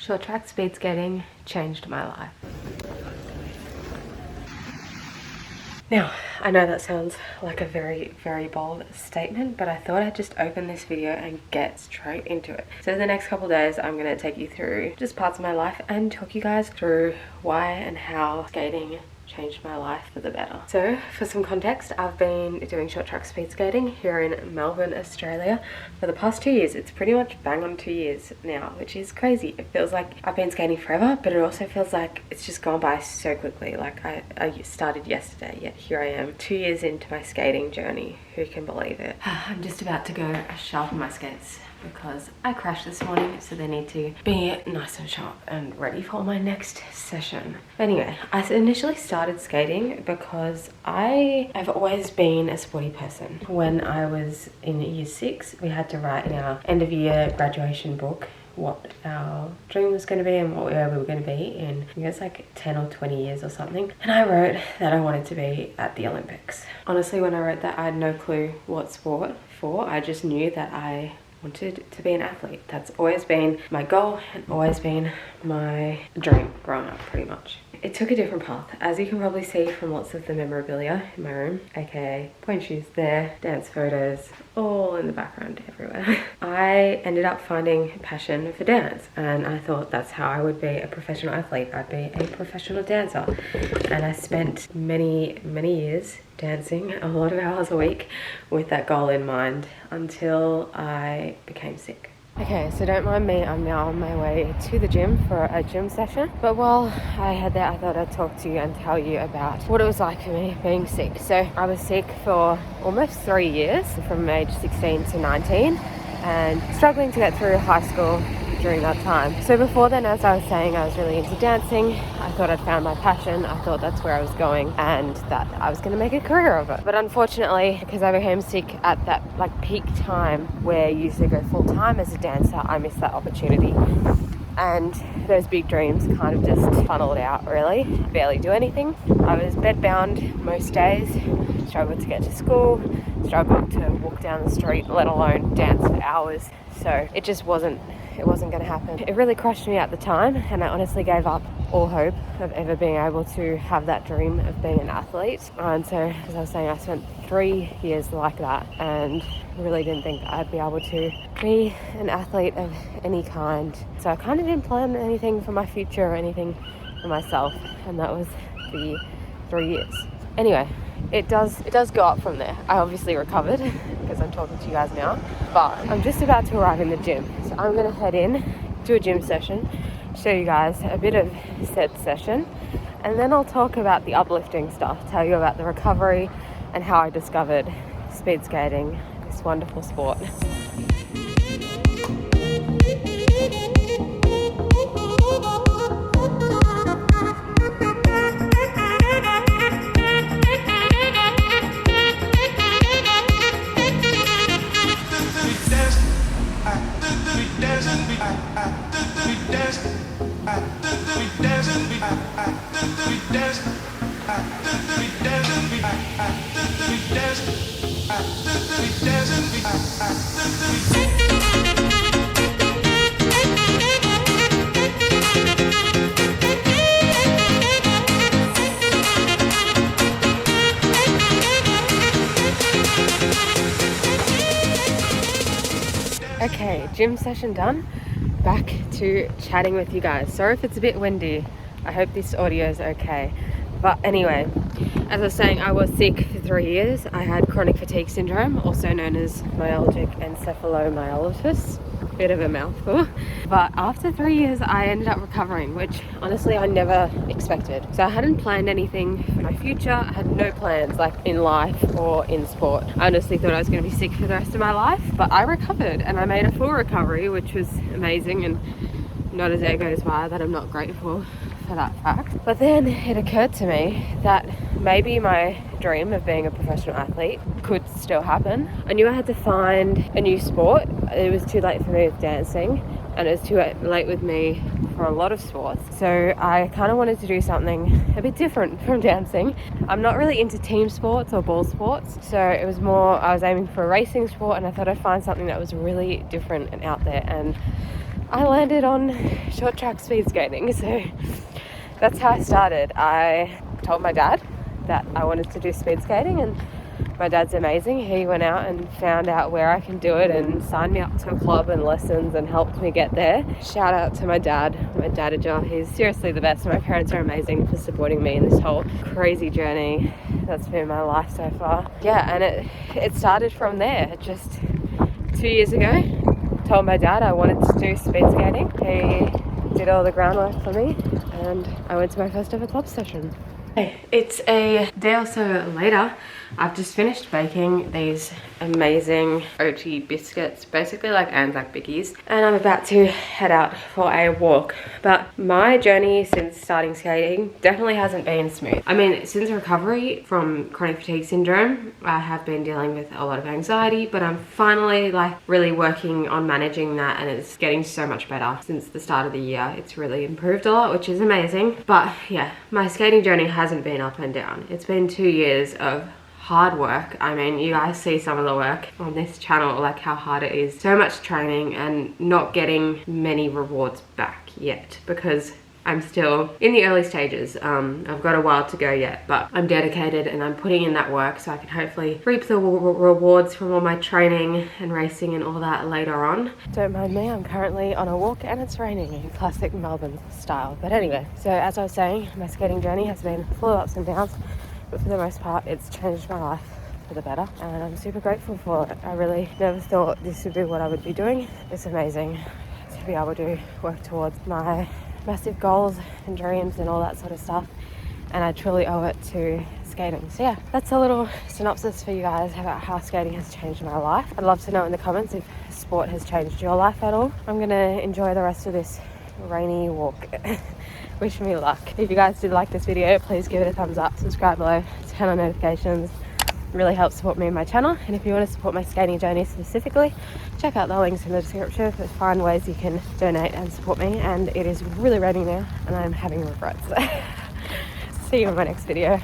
Short track speed skating changed my life. Now, I know that sounds like a very, very bold statement, but I thought I'd just open this video and get straight into it. So the next couple days, I'm going to take you through just parts of my life and talk you guys through why and how skating changed my life for the better. So for some context, I've been doing short track speed skating here in Melbourne, Australia for the past 2 years. It's pretty much bang on 2 years now, which is crazy. It feels like I've been skating forever, but it also feels like it's just gone by so quickly. Like I started yesterday, yet here I am 2 years into my skating journey. Who can believe it? I'm just about to go sharpen my skates because I crashed this morning, so they need to be nice and sharp and ready for my next session. Anyway, I initially started skating because I have always been a sporty person. When I was in year 6, we had to write in our end of year graduation book what our dream was going to be and where we were going to be in, I guess, like 10 or 20 years or something. And I wrote that I wanted to be at the Olympics. Honestly, when I wrote that, I had no clue what sport for. I just knew that I wanted to be an athlete. That's always been my goal and always been my dream growing up, pretty much. It took a different path, as you can probably see from lots of the memorabilia in my room, aka point shoes there, dance photos, all in the background everywhere. I ended up finding passion for dance, and I thought that's how I would be a professional athlete. I'd be a professional dancer. And I spent many, many years dancing, a lot of hours a week, with that goal in mind until I became sick. Okay, so don't mind me, I'm now on my way to the gym for a gym session. But while I had that, I thought I'd talk to you and tell you about what it was like for me being sick. So I was sick for almost 3 years, from age 16 to 19, and struggling to get through high school during that time. So before then, as I was saying, I was really into dancing. I thought I'd found my passion. I thought that's where I was going and that I was going to make a career of it. But unfortunately, because I became sick at that peak time where you usually go full time as a dancer, I missed that opportunity. And those big dreams kind of just funneled out, really. Barely do anything. I was bedbound most days, struggled to get to school, struggled to walk down the street, let alone dance for hours. So it just wasn't going to happen. It really crushed me at the time, and I honestly gave up all hope of ever being able to have that dream of being an athlete. And so, as I was saying, I spent 3 years like that and really didn't think I'd be able to be an athlete of any kind. So I kind of didn't plan anything for my future or anything for myself, and that was the 3 years. Anyway, it does go up from there. I obviously recovered because I'm talking to you guys now, but I'm just about to arrive in the gym. So I'm going to head in, do a gym session, show you guys a bit of said session, and then I'll talk about the uplifting stuff, tell you about the recovery and how I discovered speed skating, this wonderful sport. Okay, gym session done. Back to chatting with you guys. Sorry if it's a bit windy. I hope this audio is okay. But anyway, as I was saying, I was sick for 3 years. I had chronic fatigue syndrome, also known as myalgic encephalomyelitis. Bit of a mouthful. But after 3 years, I ended up recovering, which honestly I never expected. So I hadn't planned anything for my future. I had no plans, like in life or in sport. I honestly thought I was going to be sick for the rest of my life, but I recovered and I made a full recovery, which was amazing, and not a day goes by that I'm not grateful for that fact. But then it occurred to me that maybe my dream of being a professional athlete could still happen. I knew I had to find a new sport. It was too late for me with dancing, and it was too late with me for a lot of sports. So I kind of wanted to do something a bit different from dancing. I'm not really into team sports or ball sports, so it was more, I was aiming for a racing sport, and I thought I'd find something that was really different and out there. And I landed on short track speed skating. So that's how I started. I told my dad that I wanted to do speed skating, and my dad's amazing. He went out and found out where I can do it and signed me up to a club and lessons and helped me get there. Shout out to my dad, my dadager. He's seriously the best. My parents are amazing for supporting me in this whole crazy journey that's been my life so far. Yeah, and it started from there. Just 2 years ago, told my dad I wanted to do speed skating. He did all the groundwork for me, and I went to my first ever club session. It's a day or so later. I've just finished baking these amazing OT biscuits, basically like Anzac bickies, and I'm about to head out for a walk. But my journey since starting skating definitely hasn't been smooth. I mean, since recovery from chronic fatigue syndrome, I have been dealing with a lot of anxiety, but I'm finally like really working on managing that, and it's getting so much better since the start of the year. It's really improved a lot, which is amazing. But yeah, my skating journey hasn't been up and down. It's been 2 years of hard work. I mean, you guys see some of the work on this channel, like how hard it is. So much training and not getting many rewards back yet because I'm still in the early stages. I've got a while to go yet, but I'm dedicated and I'm putting in that work so I can hopefully reap the rewards from all my training and racing and all that later on. Don't mind me, I'm currently on a walk and it's raining in classic Melbourne style. But anyway, so as I was saying, my skating journey has been full of ups and downs, but for the most part, it's changed my life for the better, and I'm super grateful for it. I really never thought this would be what I would be doing. It's amazing to be able to work towards my massive goals and dreams and all that sort of stuff, and I truly owe it to skating. So yeah, that's a little synopsis for you guys about how skating has changed my life. I'd love to know in the comments if sport has changed your life at all. I'm gonna enjoy the rest of this rainy walk. Wish me luck. If you guys did like this video, please give it a thumbs up, subscribe below, turn on notifications. It really helps support me and my channel. And if you want to support my skating journey specifically, check out the links in the description. There's fine ways you can donate and support me. And it is really raining now and I'm having regrets. See you in my next video.